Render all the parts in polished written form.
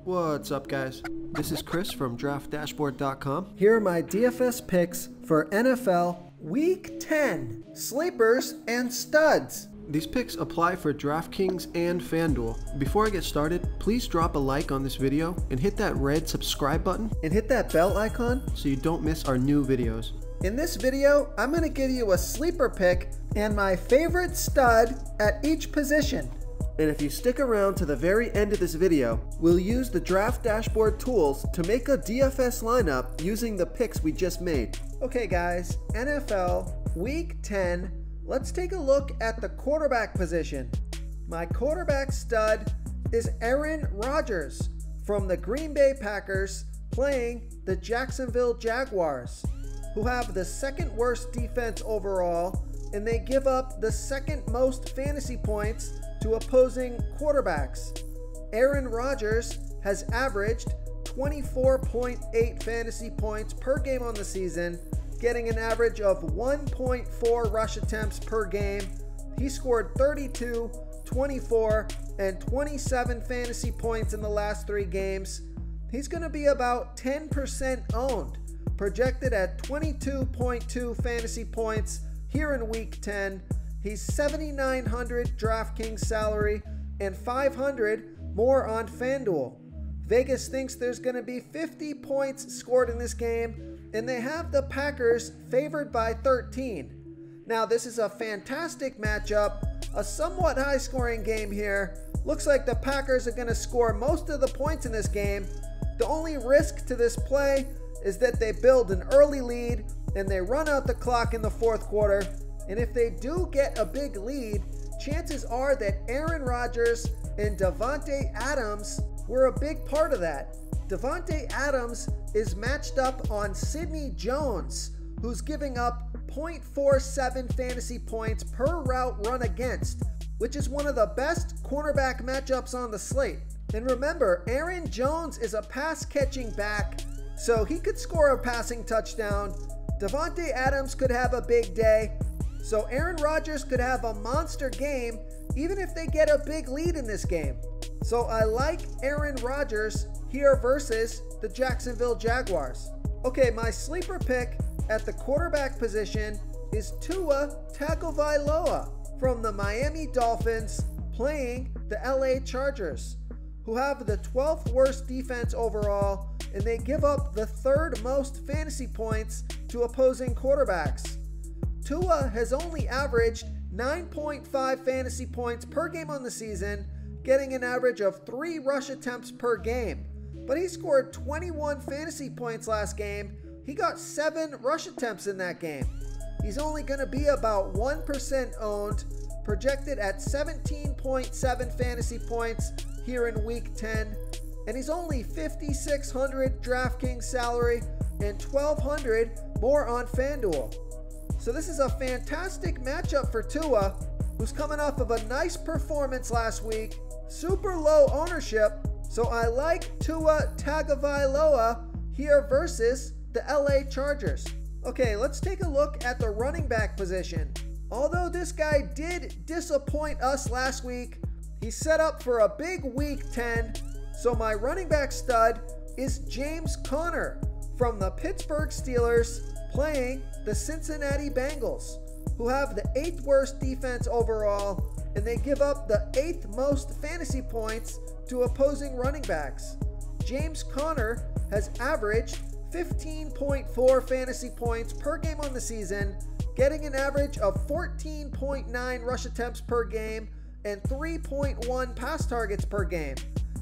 What's up, guys? This is Chris from DraftDashboard.com. Here are my DFS picks for NFL Week 10 sleepers and studs. These picks apply for DraftKings and FanDuel. Before I get started, please drop a like on this video and hit that red subscribe button And hit that bell icon so you don't miss our new videos. In this video, I'm going to give you a sleeper pick and my favorite stud at each position. And if you stick around to the very end of this video, we'll use the Draft Dashboard tools to make a DFS lineup using the picks we just made. Okay guys, NFL Week 10, let's take a look at the quarterback position. My quarterback stud is Aaron Rodgers from the Green Bay Packers playing the Jacksonville Jaguars, who have the second worst defense overall, and they give up the second most fantasy points to opposing quarterbacks. Aaron Rodgers has averaged 24.8 fantasy points per game on the season, getting an average of 1.4 rush attempts per game. He scored 32, 24, and 27 fantasy points in the last 3 games. He's going to be about 10% owned, projected at 22.2 fantasy points here in Week 10. He's $7,900 DraftKings salary and $500 more on FanDuel. Vegas thinks there's going to be 50 points scored in this game, and they have the Packers favored by 13. Now, this is a fantastic matchup, a somewhat high-scoring game here. Looks like the Packers are going to score most of the points in this game. The only risk to this play is that they build an early lead and they run out the clock in the fourth quarter. And if they do get a big lead, chances are that Aaron Rodgers and Davante Adams were a big part of that. Davante Adams is matched up on Sidney Jones, who's giving up 0.47 fantasy points per route run against, which is one of the best cornerback matchups on the slate. And remember, Aaron Jones is a pass-catching back, so he could score a passing touchdown. Davante Adams could have a big day. So Aaron Rodgers could have a monster game even if they get a big lead in this game. So I like Aaron Rodgers here versus the Jacksonville Jaguars. Okay, my sleeper pick at the quarterback position is Tua Tagovailoa from the Miami Dolphins playing the LA Chargers, who have the 12th worst defense overall, and they give up the 3rd most fantasy points to opposing quarterbacks. Tua has only averaged 9.5 fantasy points per game on the season, getting an average of 3 rush attempts per game. But he scored 21 fantasy points last game. He got 7 rush attempts in that game. He's only going to be about 1% owned, projected at 17.7 fantasy points here in Week 10. And he's only $5,600 DraftKings salary and $1,200 more on FanDuel. So this is a fantastic matchup for Tua, who's coming off of a nice performance last week, super low ownership, so I like Tua Tagovailoa here versus the LA Chargers. Okay, let's take a look at the running back position. Although this guy did disappoint us last week, he's set up for a big Week 10, so my running back stud is James Conner from the Pittsburgh Steelers playing the Cincinnati Bengals, who have the 8th worst defense overall, and they give up the 8th most fantasy points to opposing running backs. James Conner has averaged 15.4 fantasy points per game on the season, getting an average of 14.9 rush attempts per game and 3.1 pass targets per game.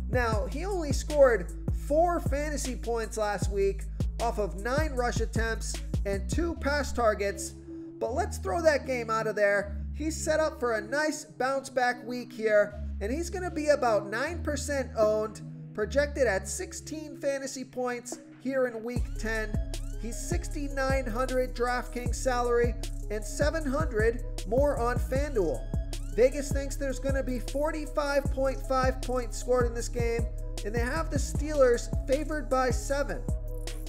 Now, he only scored 4 fantasy points last week off of 9 rush attempts and 2 pass targets, but let's throw that game out of there. He's set up for a nice bounce back week here, and he's going to be about 9% owned, projected at 16 fantasy points here in Week 10. He's $6,900 DraftKings salary and $700 more on FanDuel. Vegas thinks there's going to be 45.5 points scored in this game, and they have the Steelers favored by 7.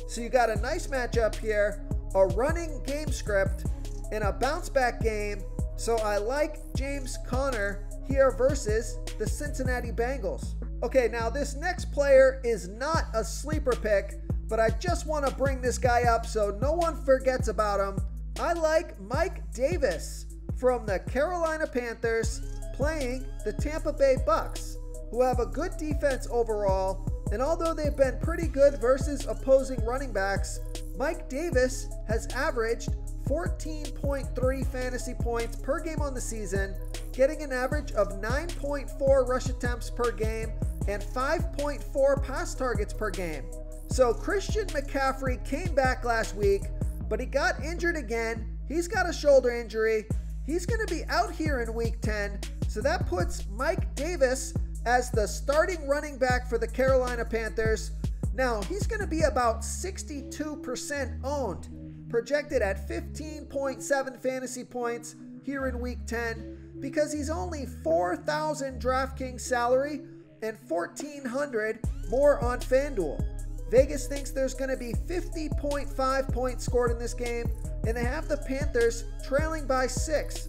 So you got a nice matchup here, a running game script, and a bounce back game. So I like James Conner here versus the Cincinnati Bengals. Okay, now this next player is not a sleeper pick, but I just want to bring this guy up so no one forgets about him. I like Mike Davis from the Carolina Panthers playing the Tampa Bay Bucks, who have a good defense overall, and although they've been pretty good versus opposing running backs, Mike Davis has averaged 14.3 fantasy points per game on the season, getting an average of 9.4 rush attempts per game and 5.4 pass targets per game. So Christian McCaffrey came back last week, but he got injured again. He's got a shoulder injury. He's going to be out here in week 10, so that puts Mike Davis as the starting running back for the Carolina Panthers. Now, he's going to be about 62% owned, projected at 15.7 fantasy points here in week 10 because he's only 4,000 DraftKings salary and 1,400 more on FanDuel. Vegas thinks there's going to be 50.5 points scored in this game, and they have the Panthers trailing by 6.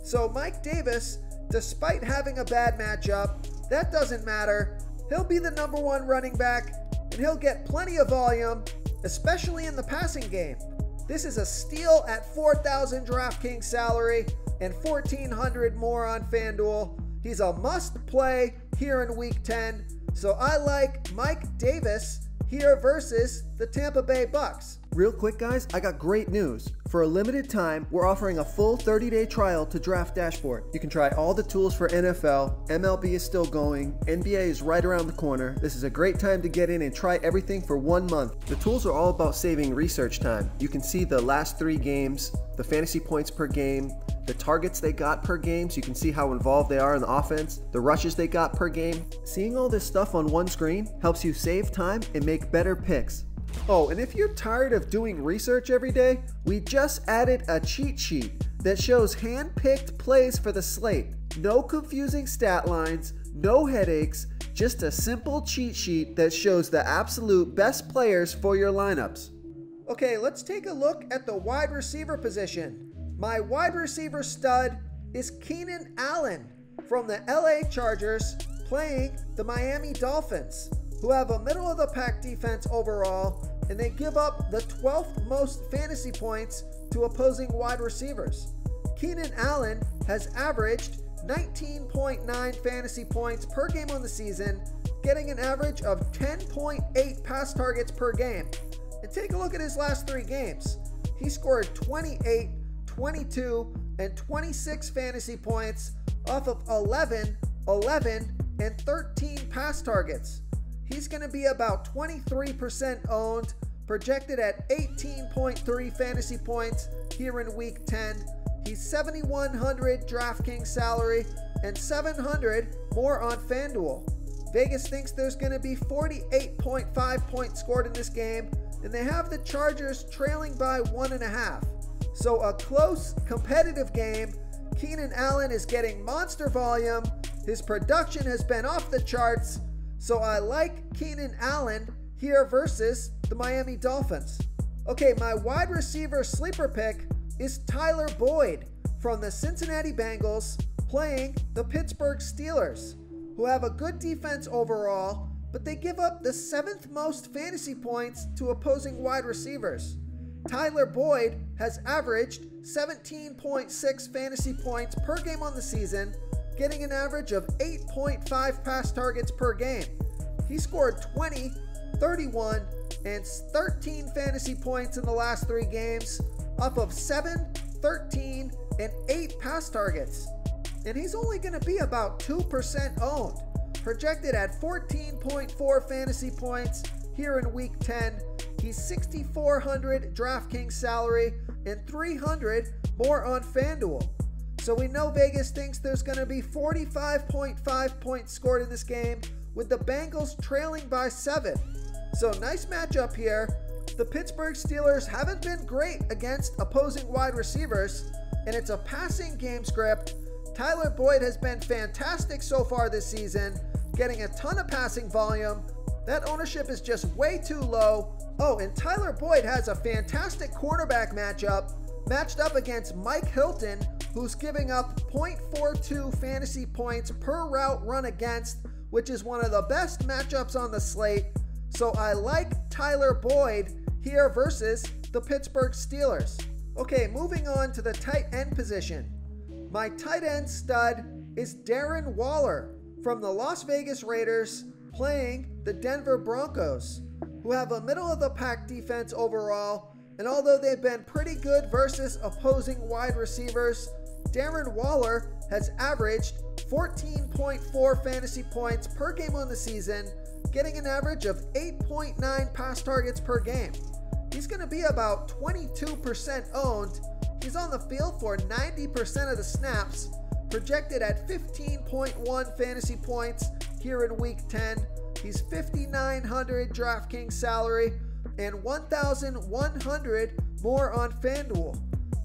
So Mike Davis, despite having a bad matchup, that doesn't matter. He'll be the #1 running back, and he'll get plenty of volume, especially in the passing game. This is a steal at 4,000 DraftKings salary and 1,400 more on FanDuel. He's a must play here in week 10, so I like Mike Davis here versus the Tampa Bay Bucks. Real quick guys, I got great news. For a limited time, we're offering a full 30-day trial to Draft Dashboard. You can try all the tools for NFL, MLB is still going, NBA is right around the corner. This is a great time to get in and try everything for 1 month. The tools are all about saving research time. You can see the last 3 games, the fantasy points per game, the targets they got per game, so you can see how involved they are in the offense, the rushes they got per game. Seeing all this stuff on one screen helps you save time and make better picks. Oh, and if you're tired of doing research every day, we just added a cheat sheet that shows hand-picked plays for the slate. No confusing stat lines, no headaches, just a simple cheat sheet that shows the absolute best players for your lineups. Okay, let's take a look at the wide receiver position. My wide receiver stud is Keenan Allen from the LA Chargers playing the Miami Dolphins, who have a middle-of-the-pack defense overall, and they give up the 12th most fantasy points to opposing wide receivers. Keenan Allen has averaged 19.9 fantasy points per game on the season, getting an average of 10.8 pass targets per game. And take a look at his last 3 games. He scored 28, 22, and 26 fantasy points off of 11, 11, and 13 pass targets. He's going to be about 23% owned, projected at 18.3 fantasy points here in week 10. He's 7,100 DraftKings salary and 700 more on FanDuel. Vegas thinks there's going to be 48.5 points scored in this game, and they have the Chargers trailing by 1.5. So a close, competitive game. Keenan Allen is getting monster volume. His production has been off the charts. So I like Keenan Allen here versus the Miami Dolphins. Okay, my wide receiver sleeper pick is Tyler Boyd from the Cincinnati Bengals playing the Pittsburgh Steelers, who have a good defense overall, but they give up the 7th most fantasy points to opposing wide receivers. Tyler Boyd has averaged 17.6 fantasy points per game on the season, getting an average of 8.5 pass targets per game. He scored 20, 31, and 13 fantasy points in the last 3 games off of 7, 13, and 8 pass targets. And he's only going to be about 2% owned, projected at 14.4 fantasy points here in week 10. He's 6,400 DraftKings salary and 300 more on FanDuel. So we know Vegas thinks there's going to be 45.5 points scored in this game, with the Bengals trailing by 7. So nice matchup here. The Pittsburgh Steelers haven't been great against opposing wide receivers, and it's a passing game script. Tyler Boyd has been fantastic so far this season, getting a ton of passing volume. That ownership is just way too low. Oh, and Tyler Boyd has a fantastic quarterback matchup, matched up against Mike Hilton, who's giving up 0.42 fantasy points per route run against which is one of the best matchups on the slate. So I like Tyler Boyd here versus the Pittsburgh Steelers. Okay, moving on to the tight end position. My tight end stud is Darren Waller from the Las Vegas Raiders playing the Denver Broncos, who have a middle-of-the-pack defense overall, and although they've been pretty good versus opposing wide receivers, Darren Waller has averaged 14.4 fantasy points per game on the season, getting an average of 8.9 pass targets per game. He's going to be about 22% owned. He's on the field for 90% of the snaps, projected at 15.1 fantasy points here in Week 10. He's $5,900 DraftKings salary and $1,100 more on FanDuel.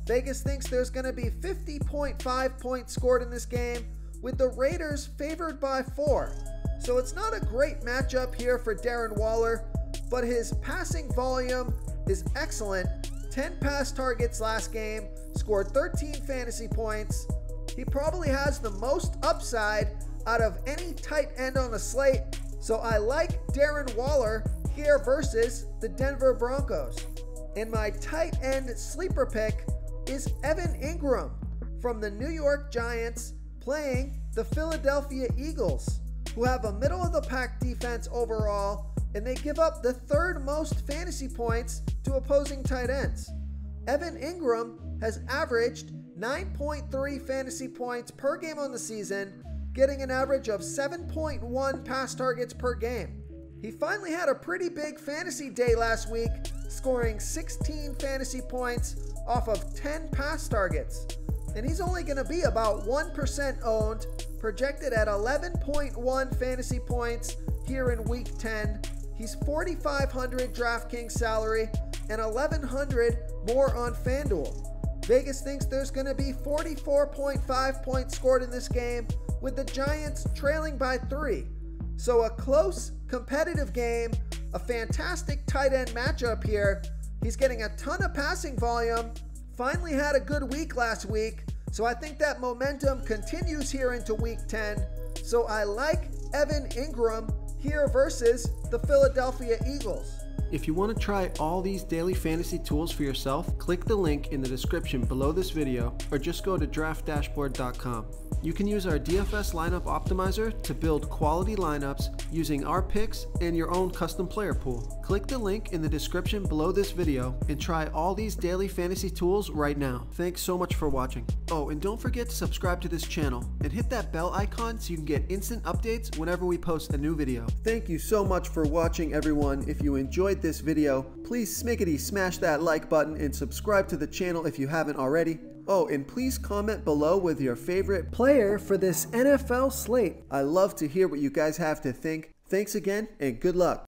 Vegas thinks there's going to be 50.5 points scored in this game, with the Raiders favored by 4. So it's not a great matchup here for Darren Waller, but his passing volume is excellent. 10 pass targets last game, scored 13 fantasy points. He probably has the most upside out of any tight end on the slate, so I like Darren Waller here versus the Denver Broncos. And my tight end sleeper pick is Evan Ingram from the New York Giants playing the Philadelphia Eagles, who have a middle-of-the-pack defense overall, and they give up the third most fantasy points to opposing tight ends. Evan Ingram has averaged 9.3 fantasy points per game on the season, getting an average of 7.1 pass targets per game. He finally had a pretty big fantasy day last week, scoring 16 fantasy points off of 10 pass targets. And he's only going to be about 1% owned, projected at 11.1 fantasy points here in Week 10. He's $4,500 DraftKings salary and $1,100 more on FanDuel. Vegas thinks there's going to be 44.5 points scored in this game, with the Giants trailing by 3. So a close, competitive game, a fantastic tight end matchup here. He's getting a ton of passing volume, finally had a good week last week, so I think that momentum continues here into Week 10. So I like Evan Ingram here versus the Philadelphia Eagles. If you want to try all these daily fantasy tools for yourself, click the link in the description below this video or just go to draftdashboard.com. You can use our DFS lineup optimizer to build quality lineups using our picks and your own custom player pool. Click the link in the description below this video and try all these daily fantasy tools right now. Thanks so much for watching. Oh, and don't forget to subscribe to this channel and hit that bell icon so you can get instant updates whenever we post a new video. Thank you so much for watching, everyone. If you enjoyed this video, please smickety smash that like button and subscribe to the channel if you haven't already. Oh, and please comment below with your favorite player for this NFL slate. I love to hear what you guys have to think. Thanks again, and good luck.